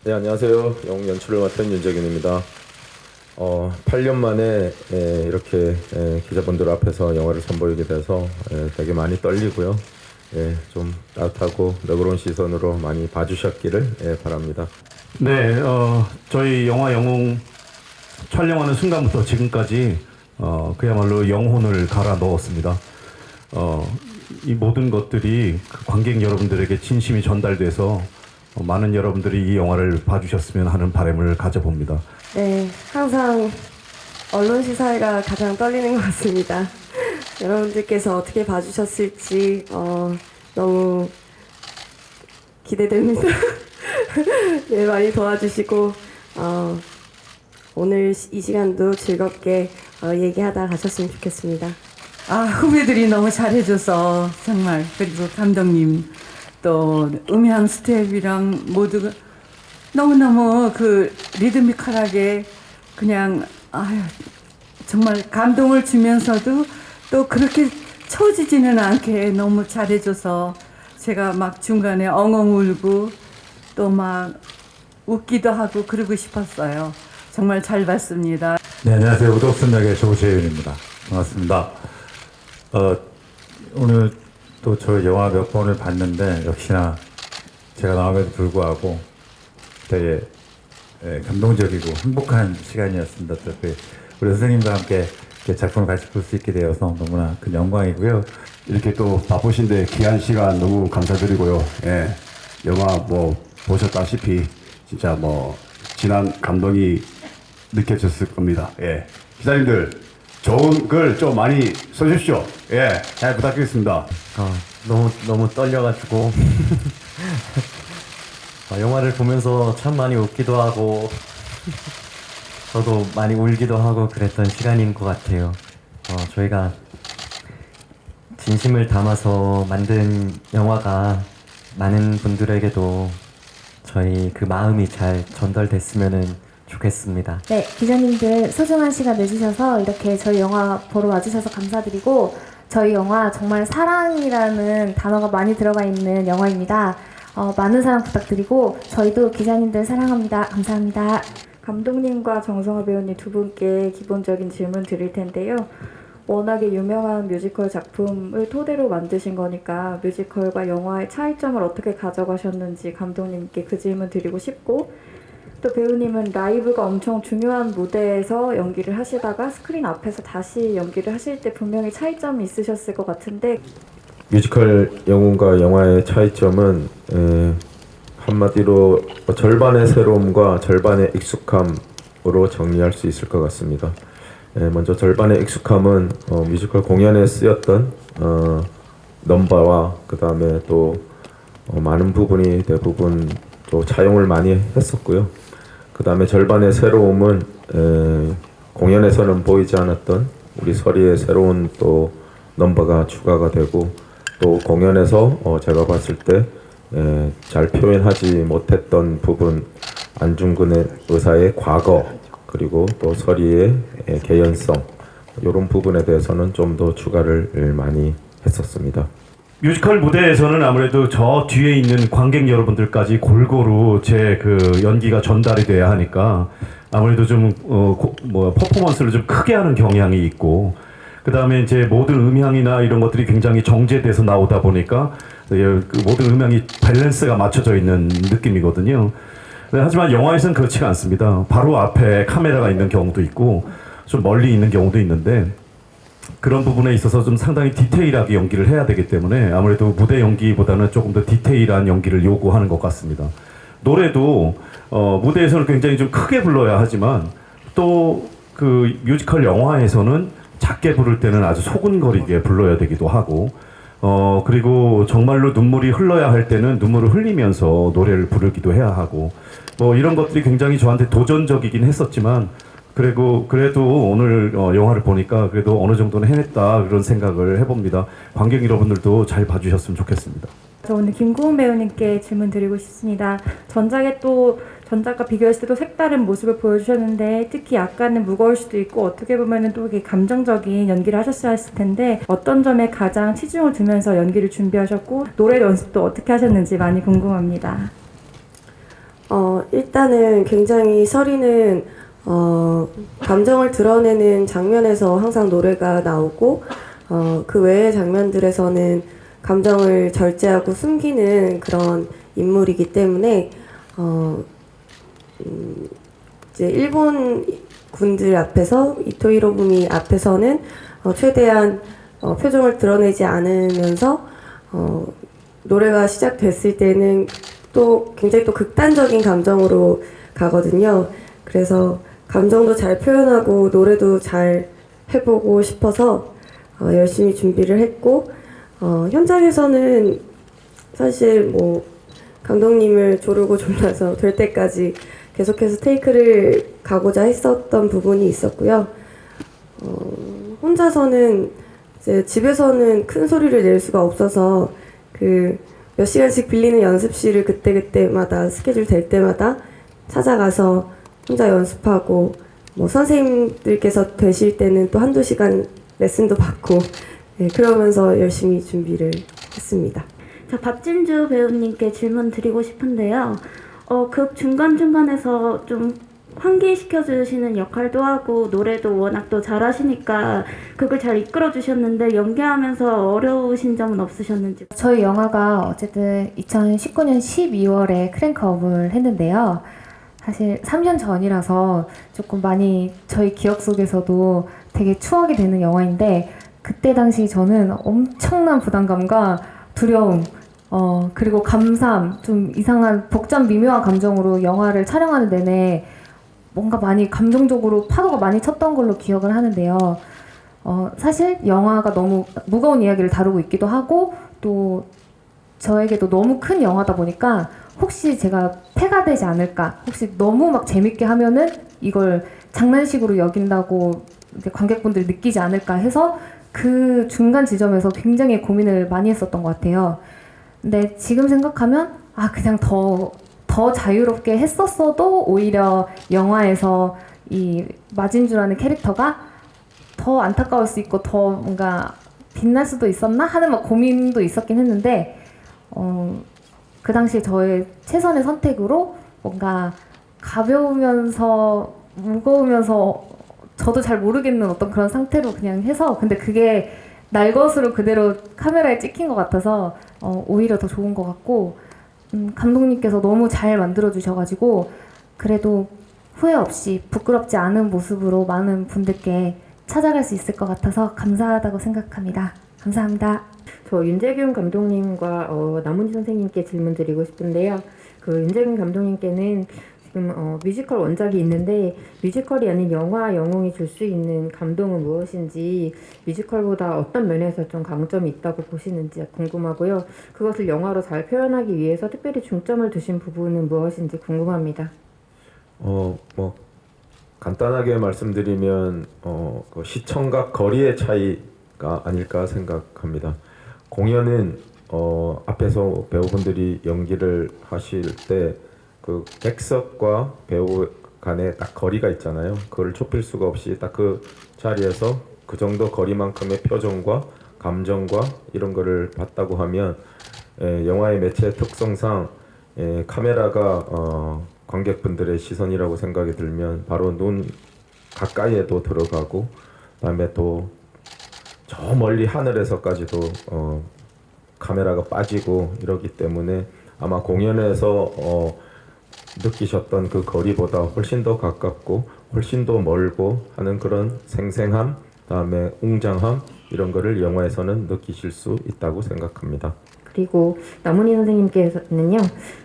네, 안녕하세요. 영웅 연출을 맡은 윤재균입니다. 8년 만에 이렇게 기자분들 앞에서 영화를 선보이게 돼서 되게 많이 떨리고요. 좀 따뜻하고 너그러운 시선으로 많이 봐주셨기를 바랍니다. 네, 저희 영화 영웅 촬영하는 순간부터 지금까지 그야말로 영혼을 갈아 넣었습니다. 이 모든 것들이 그 관객 여러분들에게 진심이 전달돼서 많은 여러분들이 이 영화를 봐주셨으면 하는 바람을 가져봅니다. 네, 항상 언론 시사회가 가장 떨리는 것 같습니다. 여러분들께서 어떻게 봐주셨을지 너무 기대됩니다. 네, 많이 도와주시고 오늘 이 시간도 즐겁게 얘기하다 가셨으면 좋겠습니다. 후배들이 너무 잘해줘서 정말, 그리고 감독님 또 음향 스텝이랑 모두 너무너무 그 리드미컬하게 그냥 정말 감동을 주면서도 또 그렇게 처지지는 않게 너무 잘해줘서 제가 막 중간에 엉엉 울고 또 막 웃기도 하고 그러고 싶었어요. 정말 잘 봤습니다. 네, 안녕하세요. 우독순 역의 조재윤입니다. 반갑습니다. 오늘 또 저 영화 몇 번을 봤는데 역시나 제가 나옴에도 불구하고 되게 감동적이고 행복한 시간이었습니다. 특히 우리 선생님과 함께 이렇게 작품을 같이 볼 수 있게 되어서 너무나 큰 영광이고요. 이렇게 또 바쁘신데 귀한 시간 너무 감사드리고요. 영화 보셨다시피 진짜 진한 감동이 느껴졌을 겁니다. 기자님들 좋은 글 좀 많이 써주십시오. 잘 부탁드리겠습니다. 너무 떨려가지고 영화를 보면서 참 많이 웃기도 하고 저도 많이 울기도 하고 그랬던 시간인 것 같아요. 저희가 진심을 담아서 만든 영화가 많은 분들에게도 저희 그 마음이 잘 전달됐으면 좋겠습니다. 네, 기자님들 소중한 시간 내주셔서 이렇게 저희 영화 보러 와주셔서 감사드리고, 저희 영화 정말 사랑이라는 단어가 많이 들어가 있는 영화입니다. 많은 사랑 부탁드리고 저희도 기자님들 사랑합니다. 감사합니다. 감독님과 정성화 배우님 두 분께 기본적인 질문 드릴 텐데요. 워낙에 유명한 뮤지컬 작품을 토대로 만드신 거니까 뮤지컬과 영화의 차이점을 어떻게 가져가셨는지 감독님께 그 질문 드리고 싶고, 또 배우님은 라이브가 엄청 중요한 무대에서 연기를 하시다가 스크린 앞에서 다시 연기를 하실 때 분명히 차이점이 있으셨을 것 같은데, 뮤지컬 영웅과 영화의 차이점은 한마디로 절반의 새로움과 절반의 익숙함으로 정리할 수 있을 것 같습니다. 먼저 절반의 익숙함은 뮤지컬 공연에 쓰였던 넘버와 그 다음에 또 많은 부분이 대부분 또 차용을 많이 했었고요. 그 다음에 절반의 새로움은 공연에서는 보이지 않았던 우리 서리의 새로운 또 넘버가 추가가 되고, 또 공연에서 제가 봤을 때 잘 표현하지 못했던 부분, 안중근의 의사의 과거 그리고 또 서리의 개연성, 이런 부분에 대해서는 좀 더 추가를 많이 했었습니다. 뮤지컬 무대에서는 아무래도 저 뒤에 있는 관객 여러분들까지 골고루 제 그 연기가 전달이 돼야 하니까 아무래도 좀 퍼포먼스를 좀 크게 하는 경향이 있고, 그 다음에 이제 모든 음향이나 이런 것들이 굉장히 정제돼서 나오다 보니까 그 모든 음향이 밸런스가 맞춰져 있는 느낌이거든요. 하지만 영화에서는 그렇지가 않습니다. 바로 앞에 카메라가 있는 경우도 있고 좀 멀리 있는 경우도 있는데, 그런 부분에 있어서 좀 상당히 디테일하게 연기를 해야 되기 때문에 아무래도 무대 연기보다는 조금 더 디테일한 연기를 요구하는 것 같습니다. 노래도 무대에서는 굉장히 좀 크게 불러야 하지만 또 그 뮤지컬 영화에서는 작게 부를 때는 아주 소근거리게 불러야 되기도 하고, 그리고 정말로 눈물이 흘러야 할 때는 눈물을 흘리면서 노래를 부르기도 해야 하고, 이런 것들이 굉장히 저한테 도전적이긴 했었지만, 그래도 오늘 영화를 보니까 그래도 어느 정도는 해냈다, 그런 생각을 해봅니다. 관객 여러분들도 잘 봐주셨으면 좋겠습니다. 저 오늘 김구은 배우님께 질문 드리고 싶습니다. 전작과 비교했을 때도 색다른 모습을 보여주셨는데, 특히 약간은 무거울 수도 있고 어떻게 보면은 또 이게 감정적인 연기를 하셨어야 했을 텐데, 어떤 점에 가장 치중을 두면서 연기를 준비하셨고 노래 연습도 어떻게 하셨는지 많이 궁금합니다. 일단은 굉장히 서리는 감정을 드러내는 장면에서 항상 노래가 나오고 그 외의 장면들에서는 감정을 절제하고 숨기는 그런 인물이기 때문에 이제 일본 군들 앞에서 이토 히로부미 앞에서는 최대한 표정을 드러내지 않으면서 노래가 시작됐을 때는 또 굉장히 또 극단적인 감정으로 가거든요. 그래서 감정도 잘 표현하고 노래도 잘 해보고 싶어서 열심히 준비를 했고 현장에서는 사실 뭐 감독님을 조르고 졸라서 될 때까지 계속해서 테이크를 가고자 했었던 부분이 있었고요. 혼자서는 이제 집에서는 큰 소리를 낼 수가 없어서 그 몇 시간씩 빌리는 연습실을 그때그때마다 스케줄 될 때마다 찾아가서 혼자 연습하고 뭐 선생님들께서 되실 때는 또 한두 시간 레슨도 받고 그러면서 열심히 준비를 했습니다. 저 박진주 배우님께 질문 드리고 싶은데요. 극 중간중간에서 좀 환기시켜 주시는 역할도 하고 노래도 워낙 또 잘하시니까 극을 잘 이끌어 주셨는데 연기하면서 어려우신 점은 없으셨는지. 저희 영화가 어쨌든 2019년 12월에 크랭크업을 했는데요. 사실 3년 전이라서 조금 많이 저희 기억 속에서도 되게 추억이 되는 영화인데 그때 당시 저는 엄청난 부담감과 두려움 그리고 감사함, 좀 이상한 복잡 미묘한 감정으로 영화를 촬영하는 내내 뭔가 많이 감정적으로 파도가 많이 쳤던 걸로 기억을 하는데요. 사실 영화가 너무 무거운 이야기를 다루고 있기도 하고 또 저에게도 너무 큰 영화다 보니까 혹시 제가 폐가 되지 않을까, 혹시 너무 막 재밌게 하면은 이걸 장난식으로 여긴다고 이제 관객분들이 느끼지 않을까 해서 그 중간 지점에서 굉장히 고민을 많이 했었던 것 같아요. 근데 지금 생각하면 그냥 더 자유롭게 했었어도 오히려 영화에서 이 마진주라는 캐릭터가 더 안타까울 수 있고 더 뭔가 빛날 수도 있었나 하는 막 고민도 있었긴 했는데 그 당시 저의 최선의 선택으로 뭔가 가벼우면서 무거우면서 저도 잘 모르겠는 어떤 그런 상태로 그냥 해서 근데 그게 날 것으로 그대로 카메라에 찍힌 것 같아서 오히려 더 좋은 것 같고 감독님께서 너무 잘 만들어주셔가지고 그래도 후회 없이 부끄럽지 않은 모습으로 많은 분들께 찾아갈 수 있을 것 같아서 감사하다고 생각합니다. 감사합니다. 저 윤재균 감독님과 남은희 선생님께 질문 드리고 싶은데요. 그 윤재균 감독님께는 지금 뮤지컬 원작이 있는데 뮤지컬이 아닌 영화 영웅이 줄 수 있는 감동은 무엇인지 뮤지컬보다 어떤 면에서 좀 강점이 있다고 보시는지 궁금하고요. 그것을 영화로 잘 표현하기 위해서 특별히 중점을 두신 부분은 무엇인지 궁금합니다. 뭐 간단하게 말씀드리면 그 시청각 거리의 차이가 아닐까 생각합니다. 공연은 앞에서 배우분들이 연기를 하실 때 그 객석과 배우 간에 딱 거리가 있잖아요. 그걸 좁힐 수가 없이 딱 그 자리에서 그 정도 거리만큼의 표정과 감정과 이런 거를 봤다고 하면 영화의 매체 특성상 카메라가 관객분들의 시선이라고 생각이 들면 바로 눈 가까이에도 들어가고 그다음에 또 저 멀리 하늘에서까지도 카메라가 빠지고 이러기 때문에 아마 공연에서 느끼셨던 그 거리보다 훨씬 더 가깝고 훨씬 더 멀고 하는 그런 생생함, 그다음에 웅장함 이런 거를 영화에서는 느끼실 수 있다고 생각합니다. 그리고 남은희 선생님께서는요.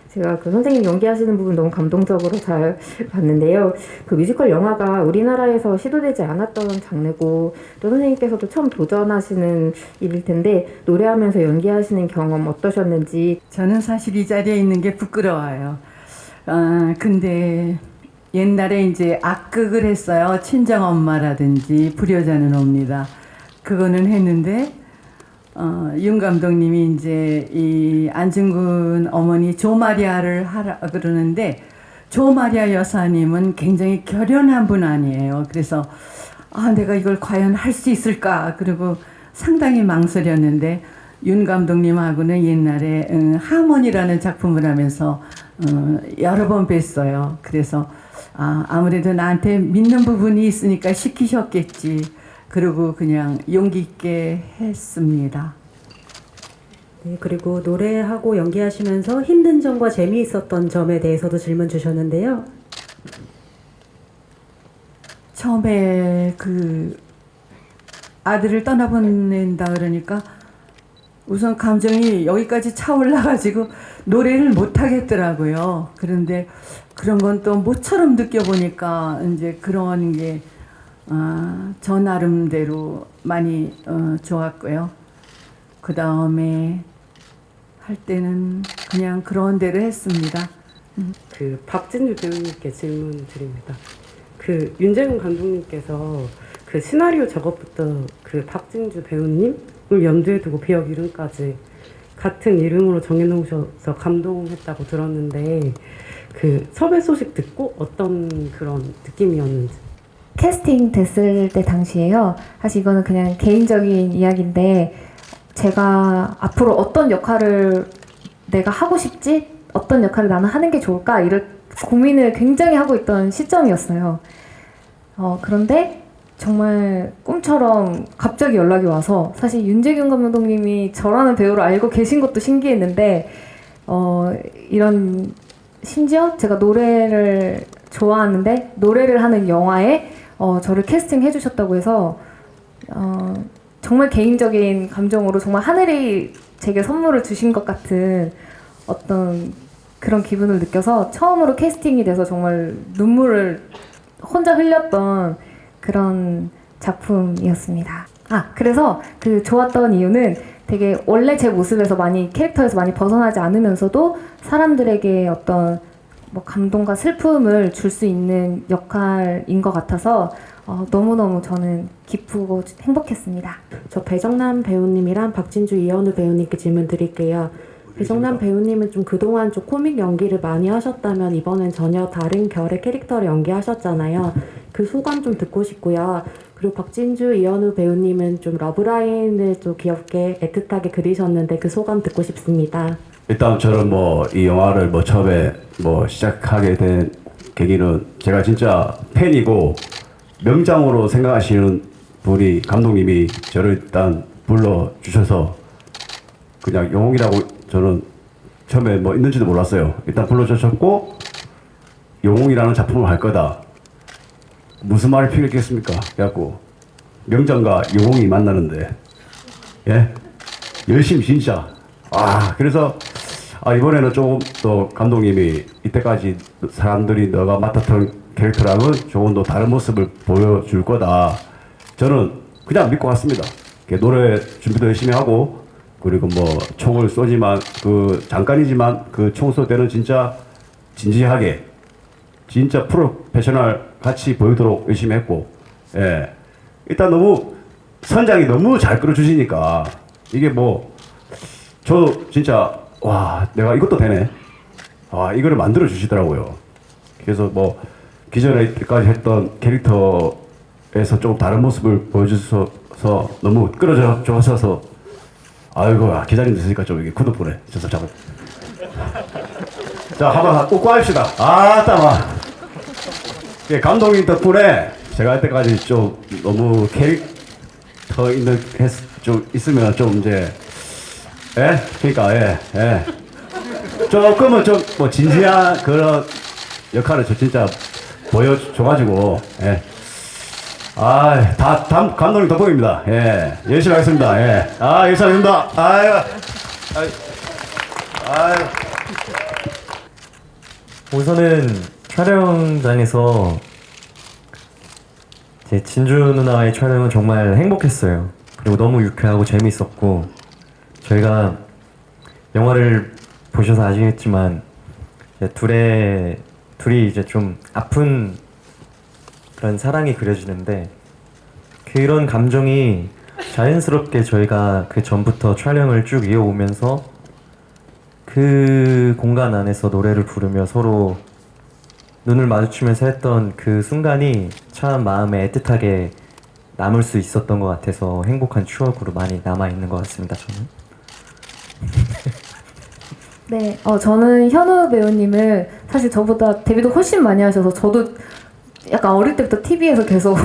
제가 그 선생님 연기하시는 부분 너무 감동적으로 잘 봤는데요. 그 뮤지컬 영화가 우리나라에서 시도되지 않았던 장르고 또 선생님께서도 처음 도전하시는 일일 텐데 노래하면서 연기하시는 경험 어떠셨는지. 저는 사실 이 자리에 있는 게 부끄러워요. 근데 옛날에 이제 악극을 했어요. 친정엄마라든지 불효자는 옵니다. 그거는 했는데 윤 감독님이 이제 이 안중근 어머니 조마리아를 하라 그러는데 조마리아 여사님은 굉장히 결연한 분 아니에요. 그래서 내가 이걸 과연 할 수 있을까? 그리고 상당히 망설였는데 윤 감독님하고는 옛날에 하모니라는 작품을 하면서 여러 번 뵀어요. 그래서 아무래도 나한테 믿는 부분이 있으니까 시키셨겠지. 그리고 그냥 용기 있게 했습니다. 네, 그리고 노래하고 연기하시면서 힘든 점과 재미있었던 점에 대해서도 질문 주셨는데요. 처음에 그 아들을 떠나보낸다 그러니까 우선 감정이 여기까지 차올라가지고 노래를 못 하겠더라고요. 그런데 그런 건 또 모처럼 느껴보니까 이제 그런 게 저 나름대로 많이 좋았고요. 그 다음에 할 때는 그냥 그런 대로 했습니다. 그 박진주 배우님께 질문 드립니다. 그 윤재근 감독님께서 그 시나리오 작업부터 그 박진주 배우님을 염두에 두고 배역 이름까지 같은 이름으로 정해놓으셔서 감동했다고 들었는데 그 섭외 소식 듣고 어떤 그런 느낌이었는지. 캐스팅 됐을 때 당시에요. 사실 이거는 그냥 개인적인 이야기인데 제가 앞으로 어떤 역할을 내가 하고 싶지? 어떤 역할을 나는 하는 게 좋을까? 이런 고민을 굉장히 하고 있던 시점이었어요. 그런데 정말 꿈처럼 갑자기 연락이 와서 사실 윤재균 감독님이 저라는 배우를 알고 계신 것도 신기했는데 이런 심지어 제가 노래를 좋아하는데 노래를 하는 영화에 저를 캐스팅해 주셨다고 해서 정말 개인적인 감정으로 정말 하늘이 제게 선물을 주신 것 같은 어떤 그런 기분을 느껴서 처음으로 캐스팅이 돼서 정말 눈물을 혼자 흘렸던 그런 작품이었습니다. 그래서 그 좋았던 이유는 되게 원래 제 모습에서 캐릭터에서 많이 벗어나지 않으면서도 사람들에게 어떤 뭐 감동과 슬픔을 줄 수 있는 역할인 것 같아서 너무너무 저는 기쁘고 행복했습니다. 저 배정남 배우님이랑 박진주 이현우 배우님께 질문 드릴게요. 배정남 배우님은 좀 그동안 좀 코믹 연기를 많이 하셨다면 이번엔 전혀 다른 결의 캐릭터를 연기하셨잖아요. 그 소감 좀 듣고 싶고요. 그리고 박진주 이현우 배우님은 좀 러브라인을 좀 귀엽게 애틋하게 그리셨는데 그 소감 듣고 싶습니다. 일단 저는 이 영화를 처음에 시작하게 된 계기는 제가 진짜 팬이고 명장으로 생각하시는 분이 감독님이 저를 일단 불러주셔서 그냥 영웅이라고 저는 처음에 있는지도 몰랐어요. 일단 불러주셨고 영웅이라는 작품을 할 거다. 무슨 말이 필요했겠습니까? 그래갖고 명장과 영웅이 만나는데 열심히 진짜 그래서 이번에는 조금 더 감독님이 이때까지 사람들이 너가 맡았던 캐릭터랑은 조금 더 다른 모습을 보여줄 거다. 저는 그냥 믿고 갔습니다. 노래 준비도 열심히 하고 그리고 총을 쏘지만 잠깐이지만 그 총 쏠 때는 진짜 진지하게 진짜 프로페셔널 같이 보이도록 열심히 했고 일단 너무 선장이 너무 잘 끌어주시니까 이게 저 진짜 내가 이것도 되네. 이거를 만들어 주시더라고요. 그래서 기존에 때까지 했던 캐릭터에서 좀 다른 모습을 보여주셔서 너무 끌어주셔서 아이고 기자님 있으니까 좀 이게 구독보네. 진짜 잡아. 자 한번 꼭 합시다. 감독님 덕분에 제가 할 때까지 좀 너무 캐릭터 있는 좀 있으면 좀 이제 그러니까 조금은 좀 진지한 그런 역할을 저 진짜 보여줘가지고 다 감독님 덕분입니다. 열심히 하겠습니다. 열심히 하겠습니다. 우선은 촬영장에서 제 진주 누나의 촬영은 정말 행복했어요. 그리고 너무 유쾌하고 재밌었고 저희가 영화를 보셔서 아시겠지만 둘이 이제 좀 아픈 그런 사랑이 그려지는데 그런 감정이 자연스럽게 저희가 그 전부터 촬영을 쭉 이어오면서 그 공간 안에서 노래를 부르며 서로 눈을 마주치면서 했던 그 순간이 참 마음에 애틋하게 남을 수 있었던 것 같아서 행복한 추억으로 많이 남아있는 것 같습니다. 저는. 네, 저는 현우 배우님을 사실 저보다 데뷔도 훨씬 많이 하셔서 저도 약간 어릴 때부터 TV에서 계속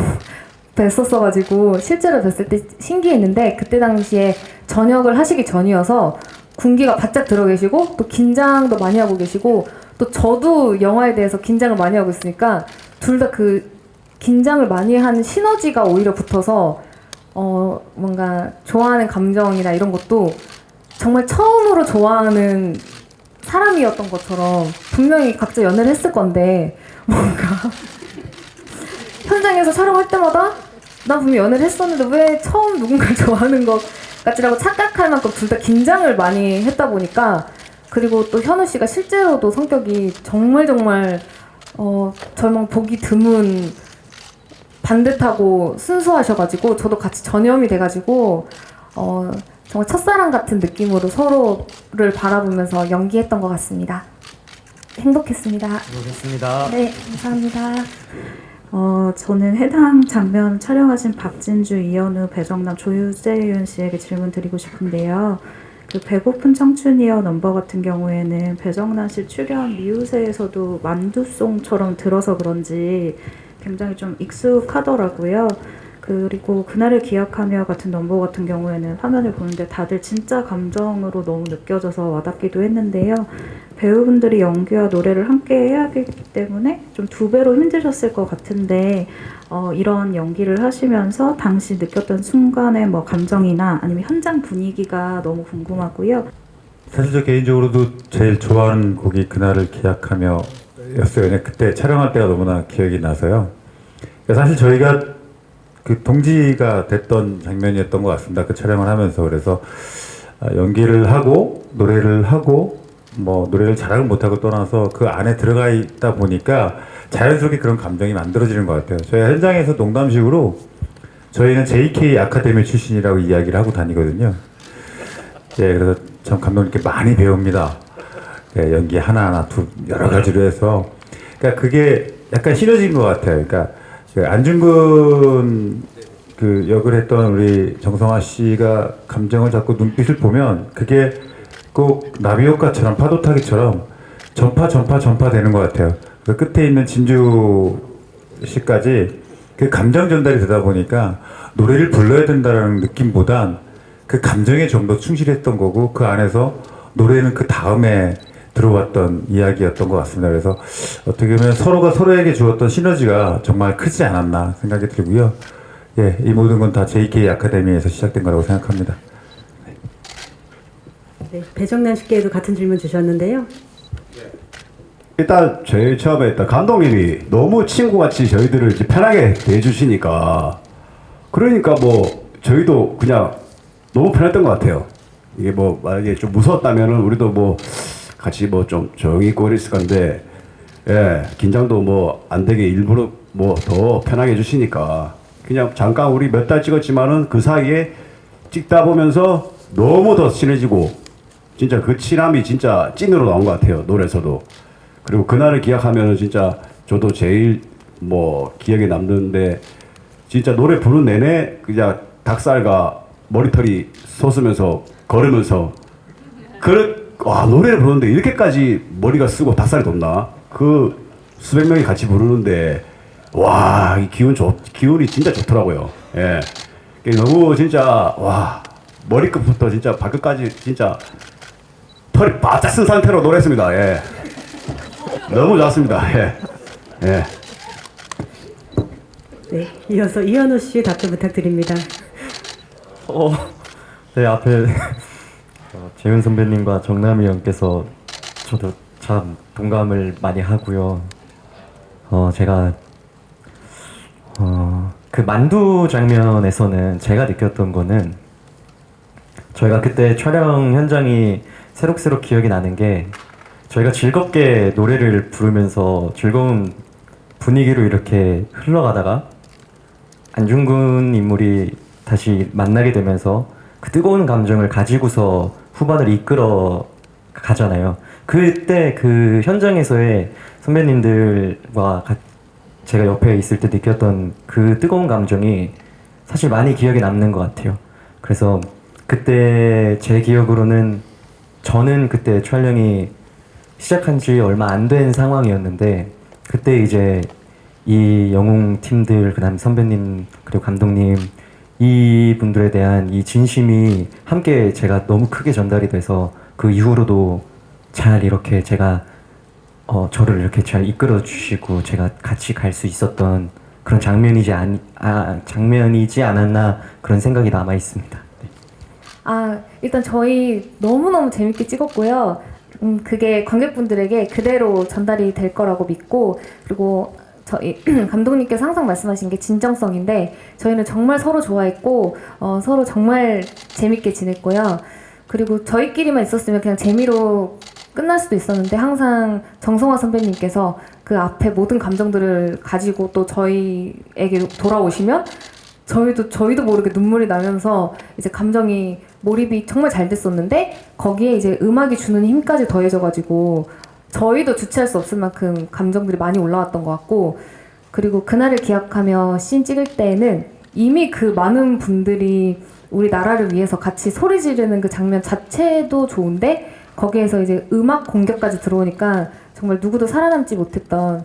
뵀었어가지고 실제로 뵀을 때 신기했는데 그때 당시에 전역을 하시기 전이어서 군기가 바짝 들어 계시고 또 긴장도 많이 하고 계시고 또 저도 영화에 대해서 긴장을 많이 하고 있으니까 둘 다 그 긴장을 많이 한 시너지가 오히려 붙어서 뭔가 좋아하는 감정이나 이런 것도 정말 처음으로 좋아하는 사람이었던 것처럼 분명히 각자 연애를 했을 건데 뭔가 현장에서 촬영할 때마다 난 분명 연애를 했었는데 왜 처음 누군가를 좋아하는 것 같지라고 착각할 만큼 둘 다 긴장을 많이 했다 보니까 그리고 또 현우 씨가 실제로도 성격이 정말 정말 보기 드문 반듯하고 순수하셔가지고 저도 같이 전염이 돼가지고 정말 첫사랑 같은 느낌으로 서로를 바라보면서 연기했던 것 같습니다. 행복했습니다. 수고하셨습니다. 네, 감사합니다. 저는 해당 장면 촬영하신 박진주, 이현우, 배정남, 조유재윤 씨에게 질문 드리고 싶은데요. 그 배고픈 청춘이여 넘버 같은 경우에는 배정남 씨 출연 미우새에서도 만두송처럼 들어서 그런지 굉장히 좀 익숙하더라고요. 그리고 그날을 기억하며 같은 넘버 같은 경우에는 화면을 보는데 다들 진짜 감정으로 너무 느껴져서 와닿기도 했는데요. 배우분들이 연기와 노래를 함께 해야 하기 때문에 좀 2배로 힘드셨을 것 같은데 이런 연기를 하시면서 당시 느꼈던 순간의 뭐 감정이나 아니면 현장 분위기가 너무 궁금하고요. 사실 저 개인적으로도 제일 좋아하는 곡이 그날을 기약하며 였어요. 그때 촬영할 때가 너무나 기억이 나서요. 사실 저희가 그 동지가 됐던 장면이었던 것 같습니다. 그 촬영을 하면서. 그래서 연기를 하고 노래를 하고 뭐 노래를 잘하고 못하고 떠나서 그 안에 들어가 있다 보니까 자연스럽게 그런 감정이 만들어지는 것 같아요. 저희 현장에서 농담식으로 저희는 JK 아카데미 출신이라고 이야기를 하고 다니거든요. 예, 그래서 참 감독님께 많이 배웁니다. 예, 연기 하나하나 여러 가지로 해서. 그러니까 그게 약간 시너지인 것 같아요. 그러니까 그 안중근 그 역을 했던 우리 정성화 씨가 감정을 잡고 눈빛을 보면 그게 꼭 나비효과처럼 파도타기처럼 전파 되는 것 같아요. 그 끝에 있는 진주 씨까지 그 감정 전달이 되다 보니까 노래를 불러야 된다는 느낌보단 그 감정에 좀 더 충실했던 거고 그 안에서 노래는 그 다음에 들어왔던 이야기였던 것 같습니다. 그래서 어떻게 보면 서로가 서로에게 주었던 시너지가 정말 크지 않았나 생각이 들고요. 예, 이 모든 건 다 JK 아카데미에서 시작된 거라고 생각합니다. 네, 배정남 씨께도 같은 질문 주셨는데요. 일단 제일 처음에 일단 감독님이 너무 친구같이 저희들을 이제 편하게 대해주시니까 그러니까 뭐 저희도 그냥 너무 편했던 것 같아요. 이게 뭐 만약에 좀 무서웠다면은 우리도 뭐 같이 뭐 좀 조용히 있고 그랬을 건데 예, 긴장도 뭐 안 되게 일부러 뭐 더 편하게 해주시니까 그냥 잠깐 우리 몇 달 찍었지만은 그 사이에 찍다 보면서 너무 더 친해지고 진짜 그 친함이 진짜 찐으로 나온 것 같아요. 노래에서도. 그리고 그날을 기억하면은 진짜 저도 제일 뭐 기억에 남는데 진짜 노래 부른 내내 그냥 닭살과 머리털이 솟으면서 걸으면서 노래를 부르는데 이렇게까지 머리가 쓰고 닭살이 돋나? 그 수백 명이 같이 부르는데 와, 이 기운이 진짜 좋더라고요. 예. 너무 진짜 와, 머리끝부터 진짜 발끝까지 진짜 털이 바짝 쓴 상태로 노래했습니다. 예. 너무 좋았습니다. 예. 예. 네, 이어서 이현우 씨 답변 부탁드립니다. 네, 앞에 재윤 선배님과 정남이 형께서 저도 참 동감을 많이 하고요. 제가 그 만두 장면에서는 제가 느꼈던 거는 저희가 그때 촬영 현장이 새록새록 기억이 나는 게 저희가 즐겁게 노래를 부르면서 즐거운 분위기로 이렇게 흘러가다가 안중근 인물이 다시 만나게 되면서 그 뜨거운 감정을 가지고서 후반을 이끌어 가잖아요. 그때 그 현장에서의 선배님들과 제가 옆에 있을 때 느꼈던 그 뜨거운 감정이 사실 많이 기억에 남는 것 같아요. 그래서 그때 제 기억으로는 저는 그때 촬영이 시작한 지 얼마 안 된 상황이었는데 그때 이제 이 영웅 팀들 그다음 선배님 그리고 감독님 이 분들에 대한 이 진심이 함께 제가 너무 크게 전달이 돼서 그 이후로도 잘 이렇게 제가 저를 이렇게 잘 이끌어 주시고 제가 같이 갈 수 있었던 그런 장면이지 않았나 그런 생각이 남아 있습니다. 일단 저희 너무너무 재밌게 찍었고요. 그게 관객분들에게 그대로 전달이 될 거라고 믿고, 그리고 저희 감독님께서 항상 말씀하신 게 진정성인데 저희는 정말 서로 좋아했고 서로 정말 재밌게 지냈고요. 그리고 저희끼리만 있었으면 그냥 재미로 끝날 수도 있었는데 항상 정성화 선배님께서 그 앞에 모든 감정들을 가지고 또 저희에게 돌아오시면 저희도 모르게 눈물이 나면서 이제 감정이 몰입이 정말 잘 됐었는데 거기에 이제 음악이 주는 힘까지 더해져가지고 저희도 주체할 수 없을 만큼 감정들이 많이 올라왔던 것 같고, 그리고 그날을 기억하며 씬 찍을 때는 이미 그 많은 분들이 우리 나라를 위해서 같이 소리 지르는 그 장면 자체도 좋은데 거기에서 이제 음악 공격까지 들어오니까 정말 누구도 살아남지 못했던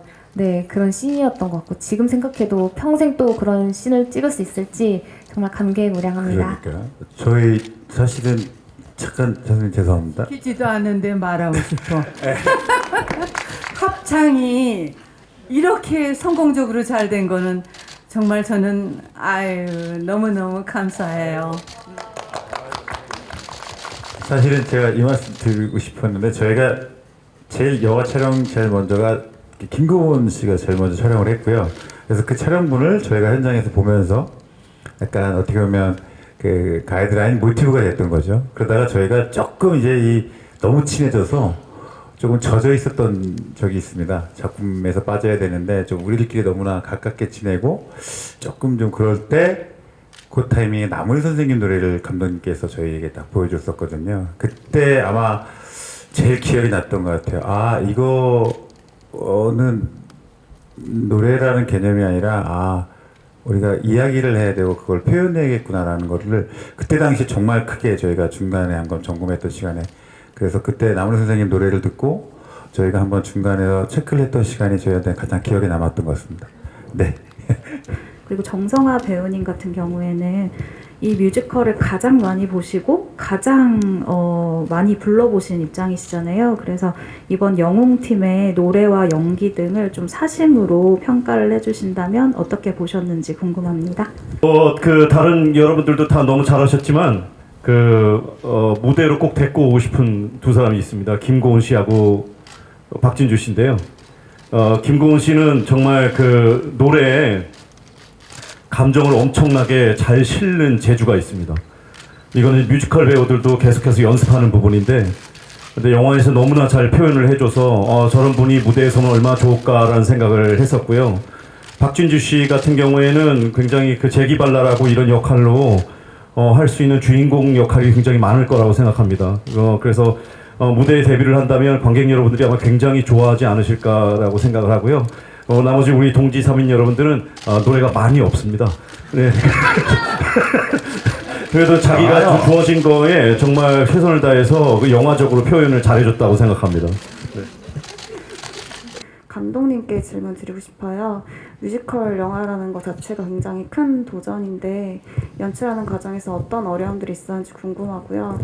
그런 씬이었던 것 같고, 지금 생각해도 평생 또 그런 씬을 찍을 수 있을지 정말 감개무량합니다. 그러니까 저희 사실은 잠깐 선생님 죄송합니다. 키지도 않는데 말하고 싶어. 합창이 이렇게 성공적으로 잘 된 거는 정말 저는 너무너무 감사해요. 사실은 제가 이 말씀 드리고 싶었는데 저희가 제일 영화 촬영 제일 먼저가 김고은 씨가 제일 먼저 촬영을 했고요. 그래서 그 촬영분을 저희가 현장에서 보면서 약간 어떻게 보면 그 가이드라인 모티브가 됐던 거죠. 그러다가 저희가 조금 이제 너무 친해져서 조금 젖어 있었던 적이 있습니다. 작품에서 빠져야 되는데 좀 우리들끼리 너무나 가깝게 지내고 조금 좀 그럴 때 그 타이밍에 남은 선생님 노래를 감독님께서 저희에게 딱 보여줬었거든요. 그때 아마 제일 기억이 났던 것 같아요. 이거는 노래라는 개념이 아니라 우리가 이야기를 해야 되고 그걸 표현해야겠구나라는 거를 그때 당시 정말 크게 저희가 중간에 한번 점검했던 시간에, 그래서 그때 남은 선생님 노래를 듣고 저희가 한번 중간에서 체크를 했던 시간이 저희한테 가장 기억에 남았던 것 같습니다. 네. 그리고 정성화 배우님 같은 경우에는 이 뮤지컬을 가장 많이 보시고 가장 많이 불러보신 입장이시잖아요. 그래서 이번 영웅팀의 노래와 연기 등을 좀 사심으로 평가를 해주신다면 어떻게 보셨는지 궁금합니다. 그 다른 여러분들도 다 너무 잘하셨지만 무대로 꼭 데리고 오고 싶은 두 사람이 있습니다. 김고은 씨하고 박진주 씨인데요. 김고은 씨는 정말 그 노래에 감정을 엄청나게 잘 실는 재주가 있습니다. 이거는 뮤지컬 배우들도 계속해서 연습하는 부분인데, 근데 영화에서 너무나 잘 표현을 해줘서 저런 분이 무대에서는 얼마나 좋을까라는 생각을 했었고요. 박진주 씨 같은 경우에는 굉장히 그 재기발랄하고 이런 역할로 할 수 있는 주인공 역할이 굉장히 많을 거라고 생각합니다. 그래서 무대에 데뷔를 한다면 관객 여러분들이 아마 굉장히 좋아하지 않으실까라고 생각을 하고요. 나머지 우리 동지 3인 여러분들은 노래가 많이 없습니다. 네. 그래도 자기가 주어진 거에 정말 최선을 다해서 그 영화적으로 표현을 잘해줬다고 생각합니다. 네. 감독님께 질문 드리고 싶어요. 뮤지컬 영화라는 것 자체가 굉장히 큰 도전인데 연출하는 과정에서 어떤 어려움들이 있었는지 궁금하고요.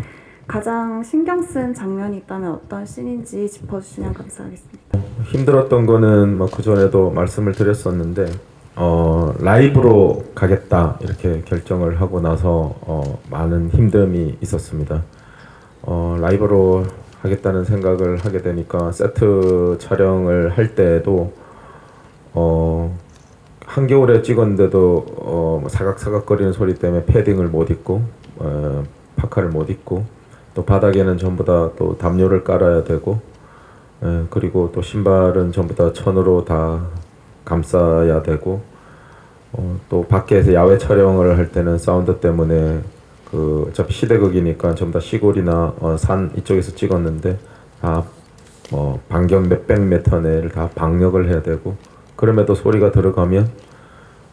가장 신경 쓴 장면이 있다면 어떤 씬인지 짚어주시면 감사하겠습니다. 힘들었던 거는 그 전에도 말씀을 드렸었는데 라이브로 가겠다 이렇게 결정을 하고 나서 많은 힘듦이 있었습니다. 라이브로 하겠다는 생각을 하게 되니까 세트 촬영을 할 때에도 한겨울에 찍었는데도 사각사각거리는 소리 때문에 패딩을 못 입고 파카를 못 입고, 또 바닥에는 전부 다 또 담요를 깔아야 되고, 그리고 또 신발은 전부 다 천으로 다 감싸야 되고, 또 밖에서 야외 촬영을 할 때는 사운드 때문에 어차피 시대극이니까 전부 다 시골이나 산 이쪽에서 찍었는데 다 반경 몇백 미터 내를 다 방역을 해야 되고, 그럼에도 소리가 들어가면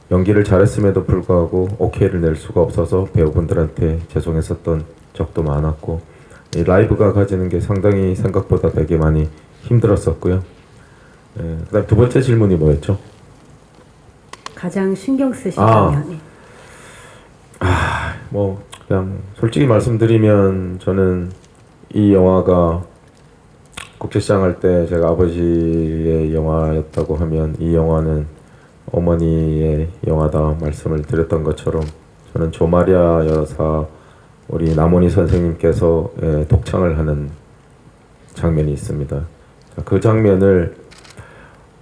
연기를 잘했음에도 불구하고 오케이를 낼 수가 없어서 배우분들한테 죄송했었던 적도 많았고, 이 라이브가 가지는 게 상당히 생각보다 되게 많이 힘들었었고요. 그다음 두 번째 질문이 뭐였죠? 가장 신경 쓰시는 아. 면이. 뭐 그냥 솔직히 말씀드리면 저는 이 영화가 국제시장 할 때 제가 아버지의 영화였다고 하면 이 영화는 어머니의 영화다 말씀을 드렸던 것처럼 저는 조마리아 여사 우리 남원희 선생님께서 독창을 하는 장면이 있습니다. 그 장면을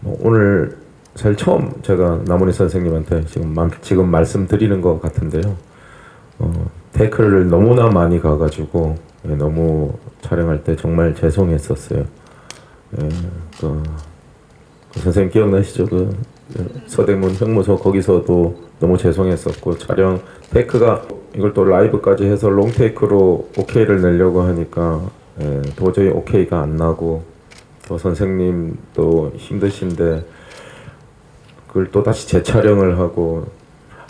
오늘 사실 처음 제가 남원희 선생님한테 지금 말씀드리는 것 같은데요. 테이크를 너무나 많이 가가지고 너무 촬영할 때 정말 죄송했었어요. 그 선생님 기억나시죠? 그 서대문 형무소 거기서도 너무 죄송했었고 촬영 테이크가 이걸 또 라이브까지 해서 롱테이크로 오케이를 내려고 하니까 도저히 오케이가 안 나고 또 선생님도 힘드신데 그걸 또 다시 재촬영을 하고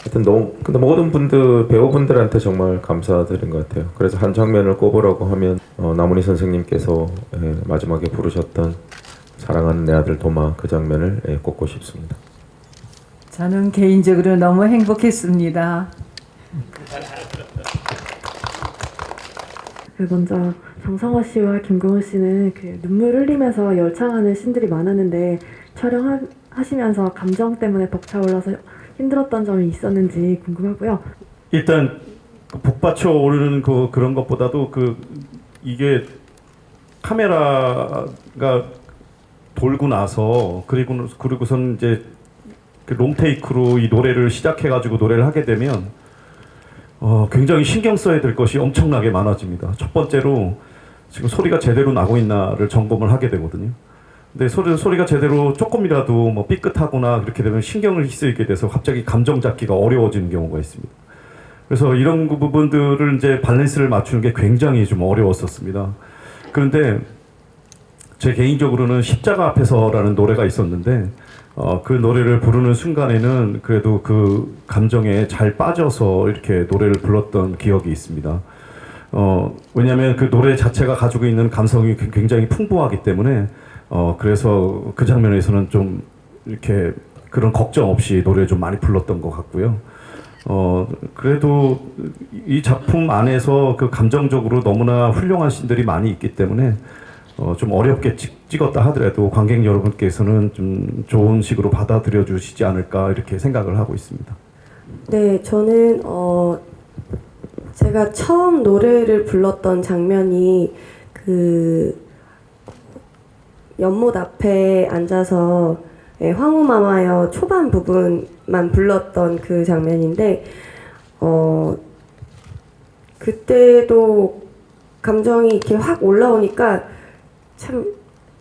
하여튼 근데 모든 분들 배우분들한테 정말 감사드린 것 같아요. 그래서 한 장면을 꼽으라고 하면 남은희 선생님께서 마지막에 부르셨던 사랑하는 내 아들 도마 그 장면을 꼽고 싶습니다. 저는 개인적으로 너무 행복했습니다. 먼저 정성화 씨와 김고은 씨는 그 눈물 흘리면서 열창하는 씬들이 많았는데 촬영하시면서 감정 때문에 벅차올라서 힘들었던 점이 있었는지 궁금하고요. 일단 복받쳐 오르는 그런 것보다도 이게 카메라가 돌고 나서 그리고선 이제 롱테이크로 이 노래를 시작해가지고 노래를 하게 되면 굉장히 신경 써야 될 것이 엄청나게 많아집니다. 첫 번째로 지금 소리가 제대로 나고 있나를 점검을 하게 되거든요. 근데 소리가 제대로 조금이라도 뭐 삐끗하거나 그렇게 되면 신경을 쓰이게 돼서 갑자기 감정 잡기가 어려워지는 경우가 있습니다. 그래서 이런 부분들을 이제 밸런스를 맞추는 게 굉장히 좀 어려웠었습니다. 그런데 제 개인적으로는 십자가 앞에서라는 노래가 있었는데 그 노래를 부르는 순간에는 그래도 그 감정에 잘 빠져서 이렇게 노래를 불렀던 기억이 있습니다. 왜냐하면 그 노래 자체가 가지고 있는 감성이 굉장히 풍부하기 때문에 그래서 그 장면에서는 좀 이렇게 그런 걱정 없이 노래 좀 많이 불렀던 것 같고요. 그래도 이 작품 안에서 그 감정적으로 너무나 훌륭한 씬들이 많이 있기 때문에 좀 어렵게 찍었다 하더라도 관객 여러분께서는 좀 좋은 식으로 받아들여 주시지 않을까 이렇게 생각을 하고 있습니다. 네, 저는 제가 처음 노래를 불렀던 장면이 그 연못 앞에 앉아서 황후마마여 초반 부분만 불렀던 그 장면인데 그때도 감정이 이렇게 확 올라오니까 참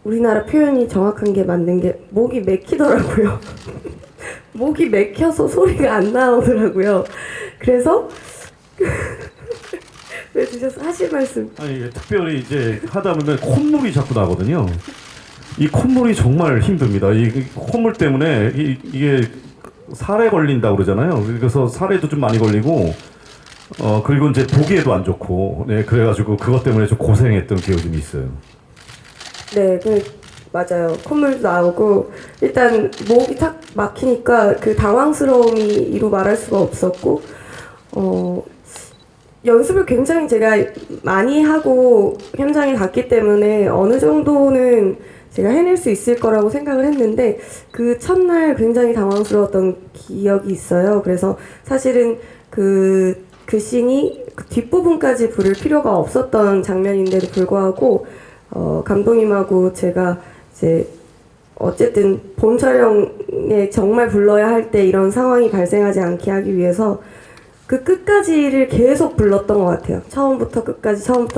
우리나라 표현이 정확한 게 맞는 게 목이 맥히더라고요. 목이 맥혀서 소리가 안 나오더라고요. 그래서 왜 드셔서 하실 말씀? 아니 특별히 이제 하다 보면 콧물이 자꾸 나거든요. 이 콧물이 정말 힘듭니다. 이 콧물 때문에 이게 살에 걸린다고 그러잖아요. 그래서 살에도 좀 많이 걸리고 그리고 이제 보기에도 안 좋고 그래가지고 그것 때문에 좀 고생했던 기억이 좀 있어요. 네, 맞아요. 콧물도 나오고 일단 목이 탁 막히니까 그 당황스러움이 이루 말할 수가 없었고 연습을 굉장히 제가 많이 하고 현장에 갔기 때문에 어느 정도는 제가 해낼 수 있을 거라고 생각을 했는데 그 첫날 굉장히 당황스러웠던 기억이 있어요. 그래서 사실은 그 씬이 그 뒷부분까지 부를 필요가 없었던 장면인데도 불구하고 감독님하고 제가 이제 어쨌든 본 촬영에 정말 불러야 할 때 이런 상황이 발생하지 않게 하기 위해서 그 끝까지를 계속 불렀던 것 같아요. 처음부터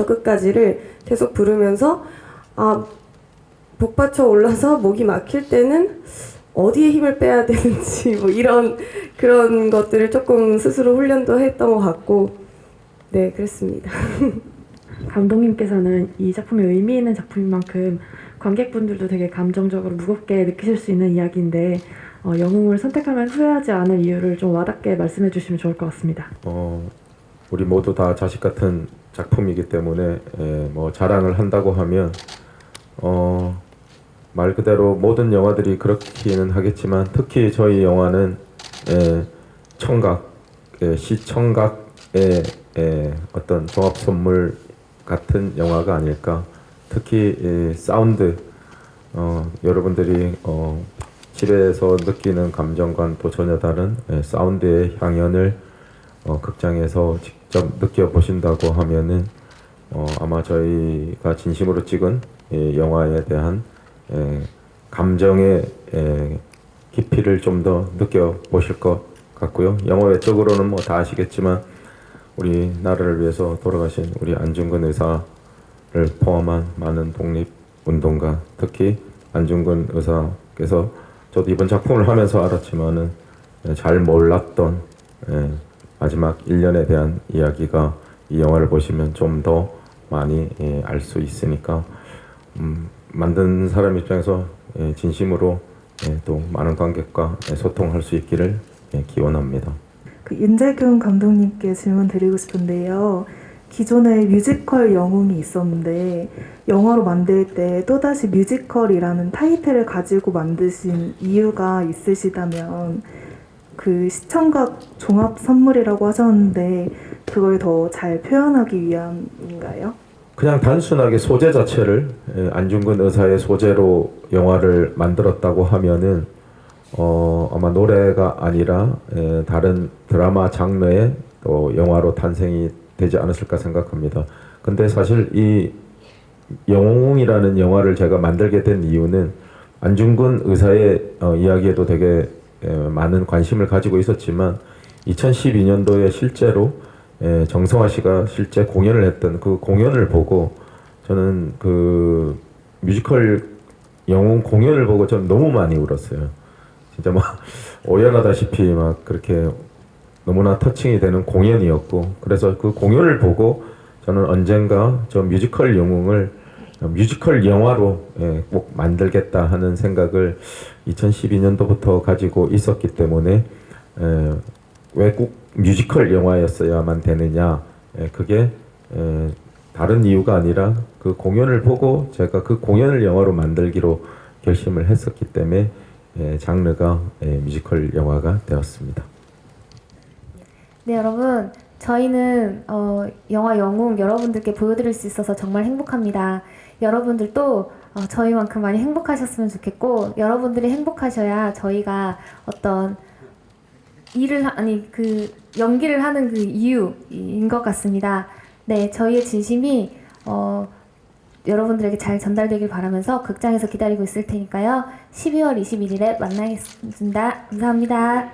끝까지를 계속 부르면서 복받쳐 올라서 목이 막힐 때는 어디에 힘을 빼야 되는지 뭐 그런 것들을 조금 스스로 훈련도 했던 것 같고 네 그랬습니다. 감독님께서는 이 작품이 의미 있는 작품인 만큼 관객분들도 되게 감정적으로 무겁게 느끼실 수 있는 이야기인데 영웅을 선택하면 후회하지 않을 이유를 좀 와닿게 말씀해 주시면 좋을 것 같습니다. 우리 모두 다 자식 같은 작품이기 때문에 뭐 자랑을 한다고 하면 말 그대로 모든 영화들이 그렇기는 하겠지만 특히 저희 영화는 청각, 시청각의 어떤 종합 선물 같은 영화가 아닐까. 특히 사운드, 여러분들이 집에서 느끼는 감정과는 또 전혀 다른 사운드의 향연을 극장에서 직접 느껴보신다고 하면은 아마 저희가 진심으로 찍은 영화에 대한 감정의 깊이를 좀 더 느껴보실 것 같고요. 영화 외적으로는 뭐 다 아시겠지만 우리 나라를 위해서 돌아가신 우리 안중근 의사를 포함한 많은 독립운동가, 특히 안중근 의사께서 저도 이번 작품을 하면서 알았지만은 잘 몰랐던 마지막 1년에 대한 이야기가 이 영화를 보시면 좀 더 많이 알 수 있으니까 만든 사람 입장에서 진심으로 또 많은 관객과 소통할 수 있기를 기원합니다. 그 윤재균 감독님께 질문 드리고 싶은데요. 기존에 뮤지컬 영웅이 있었는데 영화로 만들 때 또다시 뮤지컬이라는 타이틀을 가지고 만드신 이유가 있으시다면 그 시청각 종합 선물이라고 하셨는데 그걸 더 잘 표현하기 위함인가요? 그냥 단순하게 소재 자체를 안중근 의사의 소재로 영화를 만들었다고 하면은 아마 노래가 아니라 다른 드라마 장르의 또 영화로 탄생이 되지 않았을까 생각합니다. 근데 사실 이 영웅이라는 영화를 제가 만들게 된 이유는 안중근 의사의 이야기에도 되게 많은 관심을 가지고 있었지만 2012년도에 실제로 정성화 씨가 실제 공연을 했던 그 공연을 보고 저는 그 뮤지컬 영웅 공연을 보고 전 너무 많이 울었어요. 진짜 막 오열하다시피 막 그렇게 너무나 터칭이 되는 공연이었고, 그래서 그 공연을 보고 저는 언젠가 저 뮤지컬 영웅을 뮤지컬 영화로 꼭 만들겠다 하는 생각을 2012년도부터 가지고 있었기 때문에 왜 꼭 뮤지컬 영화였어야만 되느냐, 그게 다른 이유가 아니라 그 공연을 보고 제가 그 공연을 영화로 만들기로 결심을 했었기 때문에 장르가 뮤지컬 영화가 되었습니다. 네, 여러분. 저희는 영화 영웅 여러분들께 보여드릴 수 있어서 정말 행복합니다. 여러분들도 저희만큼 많이 행복하셨으면 좋겠고, 여러분들이 행복하셔야 저희가 어떤 그 연기를 하는 그 이유인 것 같습니다. 네, 저희의 진심이 여러분들에게 잘 전달되길 바라면서 극장에서 기다리고 있을 테니까요. 12월 21일에 만나겠습니다. 감사합니다.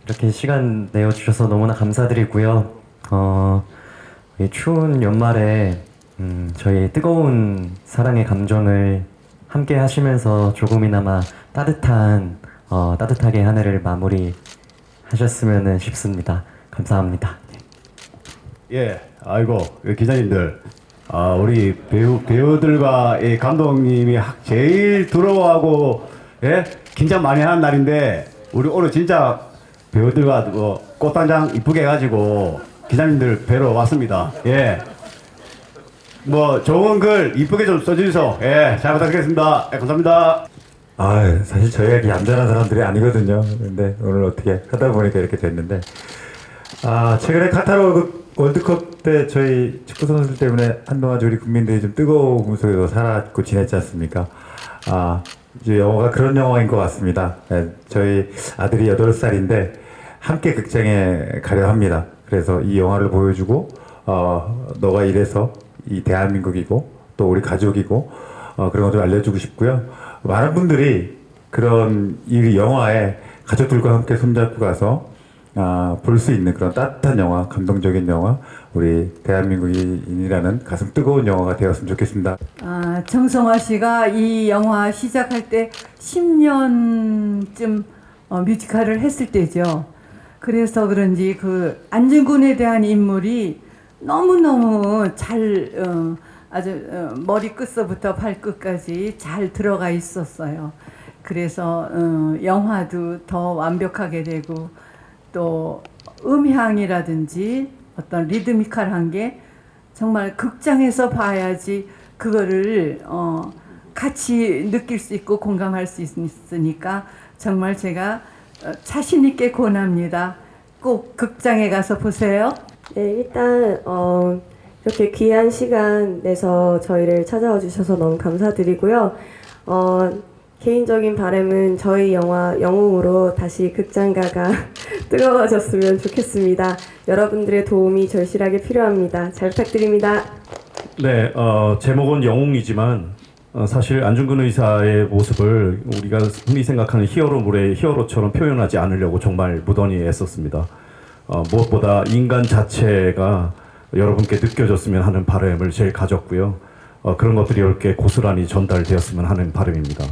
이렇게 시간 내어주셔서 너무나 감사드리고요. 이 추운 연말에 저희 뜨거운 사랑의 감정을 함께 하시면서 조금이나마 따뜻하게 한 해를 마무리 하셨으면 싶습니다. 감사합니다. 예, 아이고 기자님들, 우리 배우들과 이 감독님이 제일 두려워하고 긴장 많이 하는 날인데 우리 오늘 진짜 배우들과 꽃단장 이쁘게 해가지고 기자님들 뵈러 왔습니다. 예, 뭐 좋은 글 이쁘게 좀 써주셔서 잘 부탁드리겠습니다. 감사합니다. 사실 저희가 얌전한 사람들이 아니거든요. 근데 오늘 어떻게 하다 보니까 이렇게 됐는데, 최근에 카타르 월드컵 때 저희 축구 선수들 때문에 한동안 우리 국민들이 좀 뜨거운 속에서 살았고 지냈지 않습니까? 이제 영화가 그런 영화인 것 같습니다. 저희 아들이 8살인데 함께 극장에 가려 합니다. 그래서 이 영화를 보여주고 너가 이래서 이 대한민국이고 또 우리 가족이고 그런 거 좀 알려주고 싶고요. 많은 분들이 그런 이 영화에 가족들과 함께 손잡고 가서 볼 수 있는 그런 따뜻한 영화, 감동적인 영화, 우리 대한민국인이라는 가슴 뜨거운 영화가 되었으면 좋겠습니다. 정성화 씨가 이 영화 시작할 때 10년쯤 뮤지컬을 했을 때죠. 그래서 그런지 그 안중근에 대한 인물이 너무너무 잘 아주 머리끝서부터 발끝까지 잘 들어가 있었어요. 그래서 영화도 더 완벽하게 되고 또 음향이라든지 어떤 리드미컬한 게 정말 극장에서 봐야지 그거를 같이 느낄 수 있고 공감할 수 있으니까 정말 제가 자신 있게 권합니다. 꼭 극장에 가서 보세요. 네, 일단 이렇게 귀한 시간 내서 저희를 찾아와 주셔서 너무 감사드리고요. 개인적인 바람은 저희 영화 영웅으로 다시 극장가가 뜨거워졌으면 좋겠습니다. 여러분들의 도움이 절실하게 필요합니다. 잘 부탁드립니다. 네, 제목은 영웅이지만 사실 안중근 의사의 모습을 우리가 흔히 생각하는 히어로물의 히어로처럼 표현하지 않으려고 정말 무던히 애썼습니다. 무엇보다 인간 자체가 여러분께 느껴졌으면 하는 바람을 제일 가졌고요. 그런 것들이 이렇게 고스란히 전달되었으면 하는 바람입니다.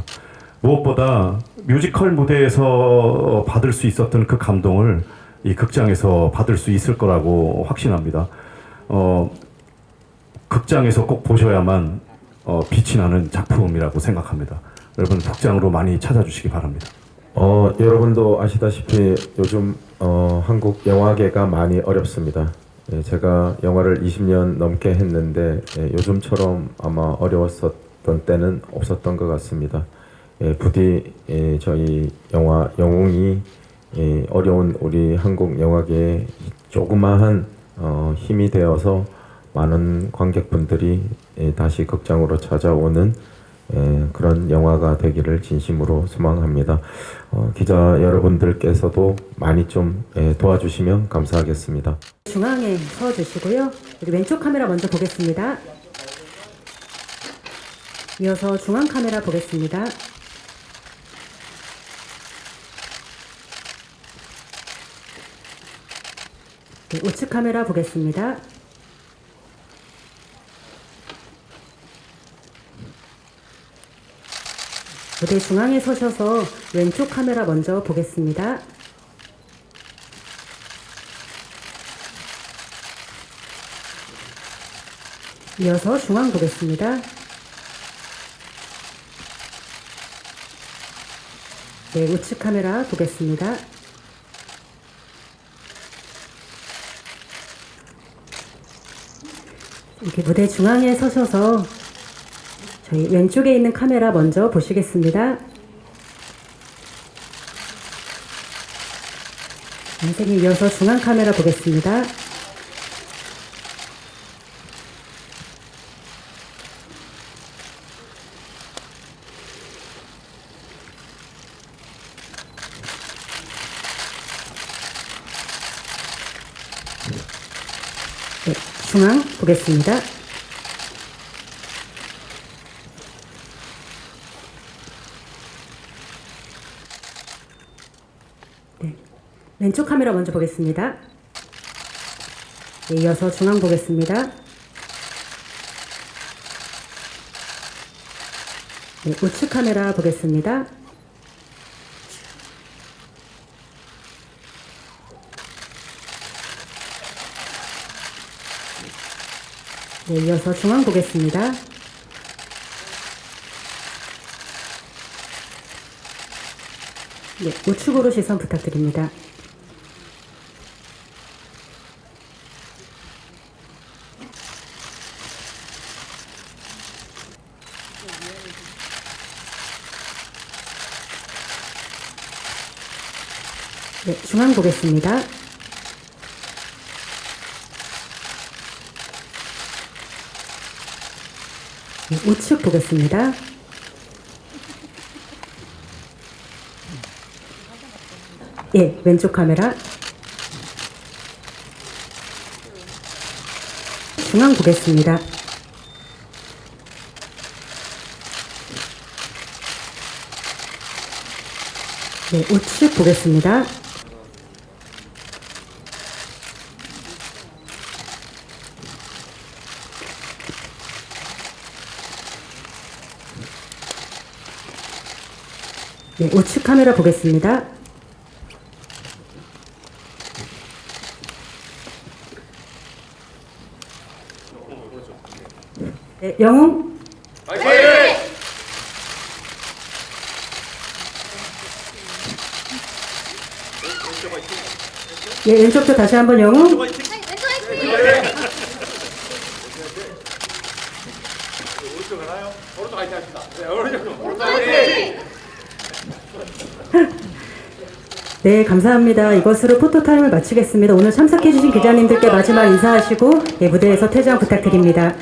무엇보다 뮤지컬 무대에서 받을 수 있었던 그 감동을 이 극장에서 받을 수 있을 거라고 확신합니다. 극장에서 꼭 보셔야만 빛이 나는 작품이라고 생각합니다. 여러분 극장으로 많이 찾아주시기 바랍니다. 여러분도 아시다시피 요즘 한국 영화계가 많이 어렵습니다. 예, 제가 영화를 20년 넘게 했는데 요즘처럼 아마 어려웠었던 때는 없었던 것 같습니다. 부디 저희 영화 영웅이 어려운 우리 한국 영화계에 조그마한 힘이 되어서 많은 관객분들이 다시 극장으로 찾아오는 그런 영화가 되기를 진심으로 소망합니다. 기자 여러분들께서도 많이 좀 도와주시면 감사하겠습니다. 중앙에 서주시고요. 우리 왼쪽 카메라 먼저 보겠습니다. 이어서 중앙 카메라 보겠습니다. 네, 우측 카메라 보겠습니다. 무대 중앙에 서셔서 왼쪽 카메라 먼저 보겠습니다. 이어서 중앙 보겠습니다. 네, 우측 카메라 보겠습니다. 이렇게 무대 중앙에 서셔서 저희 왼쪽에 있는 카메라 먼저 보시겠습니다. 선생님 이어서 중앙 카메라 보겠습니다. 네, 중앙 보겠습니다. 네, 왼쪽 카메라 먼저 보겠습니다. 네, 이어서 중앙 보겠습니다. 네, 우측 카메라 보겠습니다. 네, 이어서 중앙 보겠습니다. 네, 우측으로 시선 부탁드립니다. 네, 중앙 보겠습니다. 네, 우측 보겠습니다. 예, 왼쪽 카메라. 중앙 보겠습니다. 네, 우측 보겠습니다. 네, 우측 카메라 보겠습니다. 네, 영웅. 화이팅! 예, 왼쪽도 다시 한번 영웅. 네, 감사합니다. 이것으로 포토타임을 마치겠습니다. 오늘 참석해주신 기자님들께 마지막 인사하시고 무대에서 퇴장 부탁드립니다.